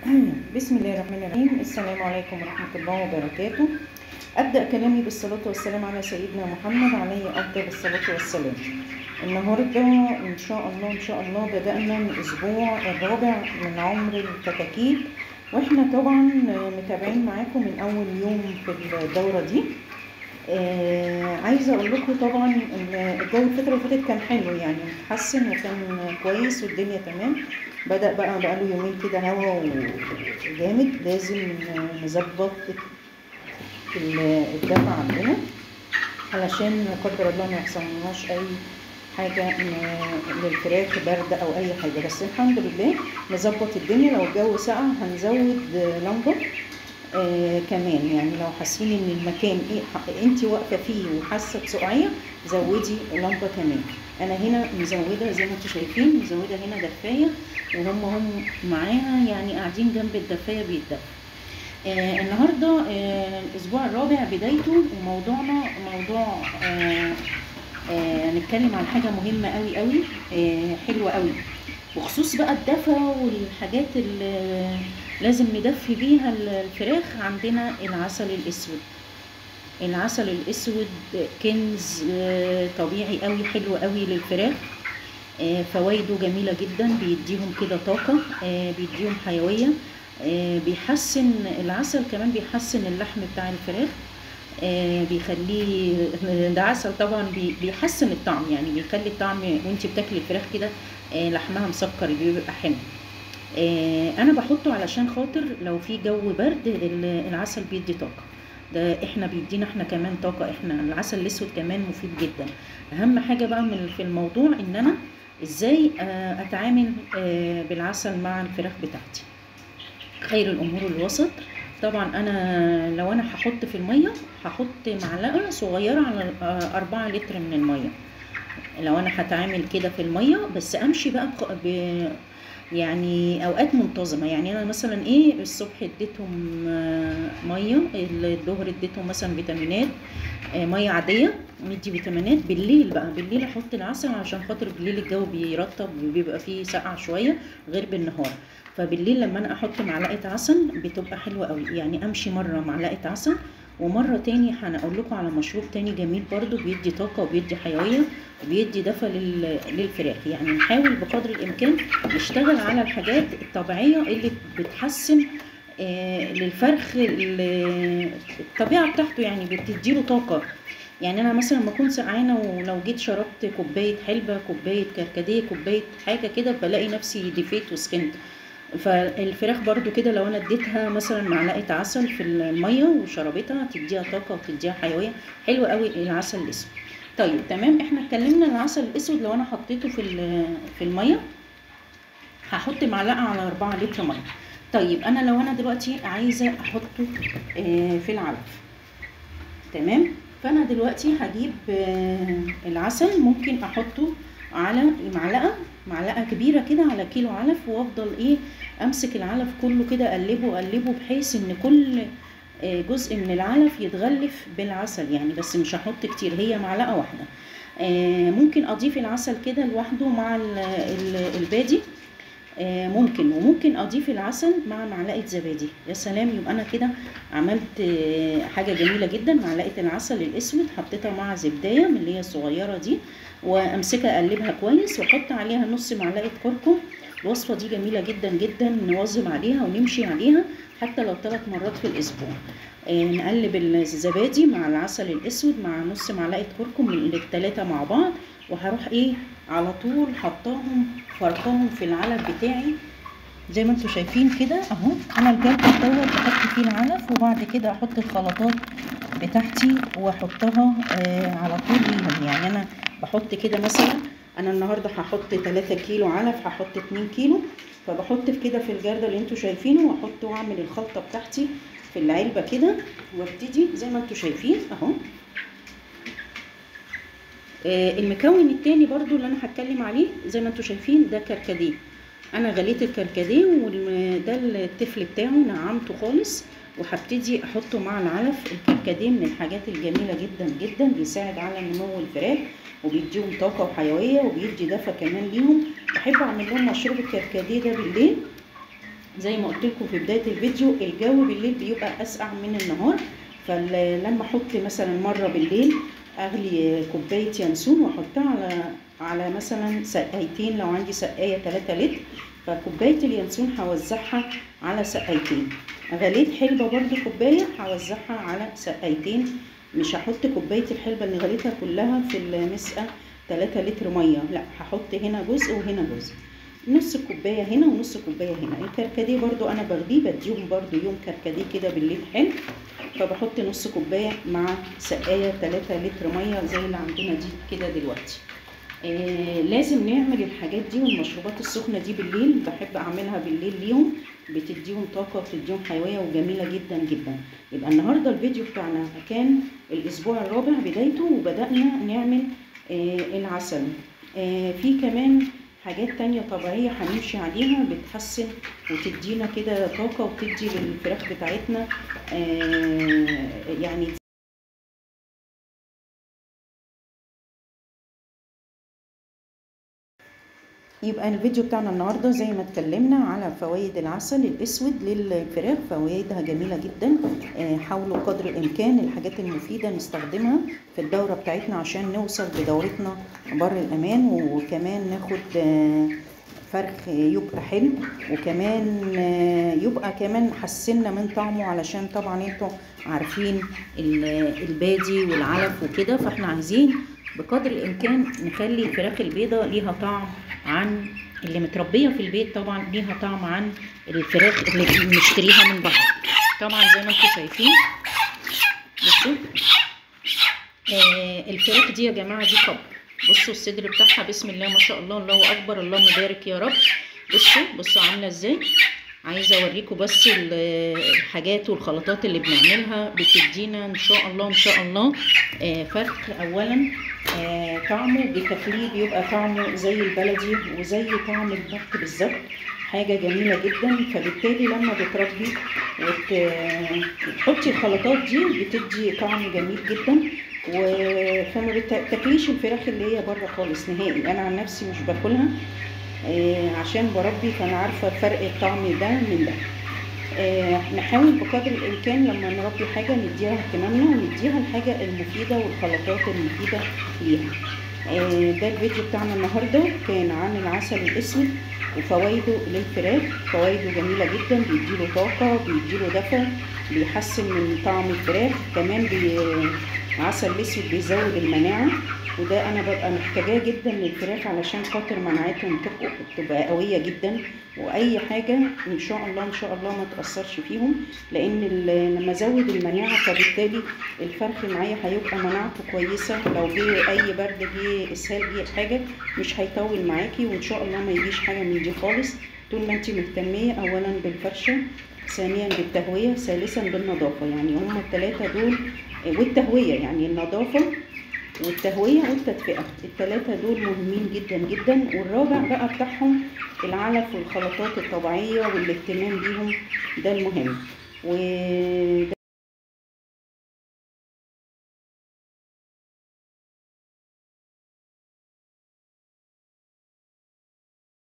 بسم الله الرحمن الرحيم. السلام عليكم ورحمة الله وبركاته. أبدأ كلامي بالصلاة والسلام على سيدنا محمد عليه أفضل الصلاة والسلام. النهاردة إن شاء الله بدأنا الأسبوع الرابع من عمر الكتاكيت، وإحنا طبعا متابعين معاكم من أول يوم في الدورة دي. عايزة أقول لكم طبعا إن الجو الفترة اللي فاتت كان حلو، يعني اتحسن وكان كويس والدنيا تمام. بدأ بقاله يومين كده هوا جامد، لازم نظبط الدفع عندنا علشان لا قدر الله ما يحصلناش أي حاجة للفراخ برد أو أي حاجة. بس الحمد لله نظبط الدنيا. لو الجو سقع هنزود لمبة كمان، يعني لو حاسين ان المكان انت واقفه فيه وحاسه بسقعيه زودي لمبه كمان. انا هنا مزوده زي ما انتم شايفين، مزوده هنا دفايه وهم معاها، يعني قاعدين جنب الدفايه بيتدفوا. النهارده الاسبوع الرابع بدايته، وموضوعنا موضوع هنتكلم عن حاجه مهمه قوي قوي، حلوه قوي، بخصوص بقى الدفا والحاجات اللي لازم ندفي بيها الفراخ. عندنا العسل الاسود. العسل الاسود كنز طبيعي قوي، حلو قوي للفراخ. فوائده جميله جدا، بيديهم كده طاقه، بيديهم حيويه، بيحسن العسل كمان، بيحسن اللحم بتاع الفراخ، بيخليه ده عسل طبعا بيحسن الطعم، يعني بيخلي الطعم وانت بتاكلي الفراخ كده لحمها مسكر بيبقى حلو. انا بحطه علشان خاطر لو في جو برد العسل بيدي طاقه، ده احنا بيدينا احنا كمان طاقه. احنا العسل الاسود كمان مفيد جدا. اهم حاجه بقى في الموضوع ان انا ازاي اتعامل بالعسل مع الفراخ بتاعتي. خير الامور الوسط. طبعا انا لو انا هحط في الميه هحط معلقه صغيره على 4 لتر من الميه. لو انا هتعامل كده في الميه، بس امشي بقى يعني اوقات منتظمه. يعني انا مثلا الصبح اديتهم ميه، الظهر اديتهم مثلا فيتامينات، ميه عاديه ندي فيتامينات. بالليل احط العسل عشان خاطر بالليل الجو بيرطب وبيبقى فيه سقعه شويه غير بالنهار. فبالليل لما انا احط معلقه عسل بتبقى حلوه قوي. يعني امشي مره معلقه عسل، ومره تاني هنقول لكم على مشروب تاني جميل برضو بيدي طاقه وبيدي حيويه وبيدي دفى للفراخ. يعني نحاول بقدر الامكان نشتغل على الحاجات الطبيعيه اللي بتحسن للفرخ الطبيعه بتاعته، يعني بتديله طاقه. يعني انا مثلا لما اكون سقعانه ولو جيت شربت كوبايه حلبه، كوبايه كركديه، كوبايه حاجه كده، بلاقي نفسي دفيت وسخنت. فالفراخ برضو كده لو انا اديتها مثلا معلقه عسل في الميه وشربتها تديها طاقه وتديها حيويه. حلو قوي العسل الاسود. طيب تمام، احنا اتكلمنا العسل الاسود لو انا حطيته في الميه هحط معلقه على 4 لتر ميه. طيب انا لو انا دلوقتي عايزه احطه في العلف، تمام، فانا دلوقتي هجيب العسل، ممكن احطه على معلقه كبيره كده على كيلو علف، وافضل امسك العلف كله كده اقلبه بحيث ان كل جزء من العلف يتغلف بالعسل. يعني بس مش هحط كتير، هي معلقه واحده. ممكن اضيف العسل كده لوحده مع البادي، وممكن اضيف العسل مع معلقه زبادي. يا سلام، يبقى انا كده عملت حاجه جميله جدا. معلقه العسل الاسود حطيتها مع زبدايه من اللي هي الصغيره دي، وامسكها اقلبها كويس واحط عليها نص معلقه كركم. الوصفه دي جميله جدا جدا، نواظب عليها ونمشي عليها حتى لو 3 مرات في الاسبوع. نقلب الزبادي مع العسل الاسود مع نص معلقه كركم، الثلاثه مع بعض، وهروح على طول حطاهم فرقاهم في العلف بتاعي زي ما انتم شايفين كده اهو. انا الجردل دوت بحط فيه العلف، وبعد كده احط الخلطات بتاعتي واحطها على طول ليهم. يعني انا بحط كده مثلا، انا النهارده هحط 3 كيلو علف، هحط 2 كيلو، فبحط كده في الجردل اللي انتم شايفينه، واحط واعمل الخلطه بتاعتي في العلبه كده، وابتدي زي ما انتم شايفين اهو. المكون التاني برضو اللي انا هتكلم عليه زي ما انتم شايفين ده كركديه. انا غليت الكركديه وده التفل بتاعه نعمته خالص، وهبتدي احطه مع العلف. الكركديه من الحاجات الجميله جدا جدا، بيساعد على نمو الفراخ وبيديهم طاقه وحيويه وبيدي دفى كمان ليهم. بحب اعمل لهم مشروب الكركديه ده بالليل زي ما قلت لكم في بدايه الفيديو، الجو بالليل بيبقى اسقع من النهار، فلما احط مثلا مره بالليل اغلي كوبايه ينسون واحطها على مثلا سقايتين، لو عندي سقايه 3 لتر، فكوبايه اليانسون هوزعها على سقايتين. غليت حلبه برضو كوبايه هوزعها على سقايتين، مش هحط كوبايه الحلبه اللي غليتها كلها في المسقه 3 لتر ميه، لا هحط هنا جزء وهنا جزء، نص كوبايه هنا ونص كوبايه هنا. الكركديه برضو انا بغليه بديهم برضو يوم كركديه كده بالليل حلو، فبحط نص كوبايه مع سقايه 3 لتر ميه زي اللي عندنا دي كده دلوقتي. لازم نعمل الحاجات دي والمشروبات السخنه دي بالليل، بحب اعملها بالليل ليهم، بتديهم طاقه وبتديهم حيويه وجميله جدا جدا. يبقى النهارده الفيديو بتاعنا كان الاسبوع الرابع بدايته، وبدانا نعمل العسل. في كمان حاجات تانية طبيعية هنمشي عليها بتحسن وتدينا كده طاقة وتدي للفراخ بتاعتنا يعني. يبقى الفيديو بتاعنا النهارده زي ما اتكلمنا على فوائد العسل الاسود للفراخ، فوائدها جميله جدا. حاولوا قدر الامكان الحاجات المفيده نستخدمها في الدوره بتاعتنا عشان نوصل بدورتنا بر الامان، وكمان ناخد فرخ يبقى حلو، وكمان يبقى كمان حسنا من طعمه، علشان طبعا انتوا عارفين البادي والعلف وكده، فاحنا عايزين بقدر الامكان نخلي الفراخ البيضة ليها طعم عن اللي متربيه في البيت، طبعا ليها طعم عن الفراخ اللي بنشتريها من بره. طبعا زي ما انتم شايفين بصوا الفراخ دي يا جماعه دي قبر. بصوا الصدر بتاعها بسم الله ما شاء الله، الله اكبر، اللهم بارك يا رب. بصوا عامله ازاي. عايزه اوريكم بس الحاجات والخلطات اللي بنعملها بتدينا ان شاء الله ان شاء الله فرخ. اولا طعمه بتخليه بيبقى طعمه زي البلدي وزي طعم البط بالظبط، حاجه جميله جدا. فبالتالي لما بتربي وتحطي الخلطات دي بتدي طعم جميل جدا، فما بتاكليش الفراخ اللي هي بره خالص نهائي. انا عن نفسي مش باكلها عشان بربي، فانا عارفه فرق الطعم ده من ده. نحاول بقدر الامكان لما نربي حاجه نديها اهتمامنا ونديها الحاجه المفيده والخلطات المفيده ليها. ده الفيديو بتاعنا النهارده كان عن العسل الاسود وفوائده للفراخ. فوائده جميله جدا، بيديله طاقه، بيديله دفى، بيحسن من طعم الفراخ. كمان العسل الاسود بيزود المناعه، وده انا ببقى محتاجاه جدا للفراخ علشان خاطر مناعتهم تبقى قويه جدا، واي حاجه ان شاء الله ان شاء الله ما تاثرش فيهم، لان لما ازود المناعه فبالتالي الفرخ معايا هيبقى مناعته كويسه. لو جه اي برد جه اسهال جه حاجه مش هيطول معاكي، وان شاء الله ما يجيش حاجه من دي خالص طول ما انت مهتميه اولا بالفرشه، ثانيا بالتهويه، ثالثا بالنظافه. يعني هما الثلاثه دول، والتهويه يعني النظافه والتهويه والتدفئه، الثلاثه دول مهمين جدا جدا. والرابع بقى بتاعهم العلف والخلطات الطبيعيه والاهتمام بيهم، ده المهم.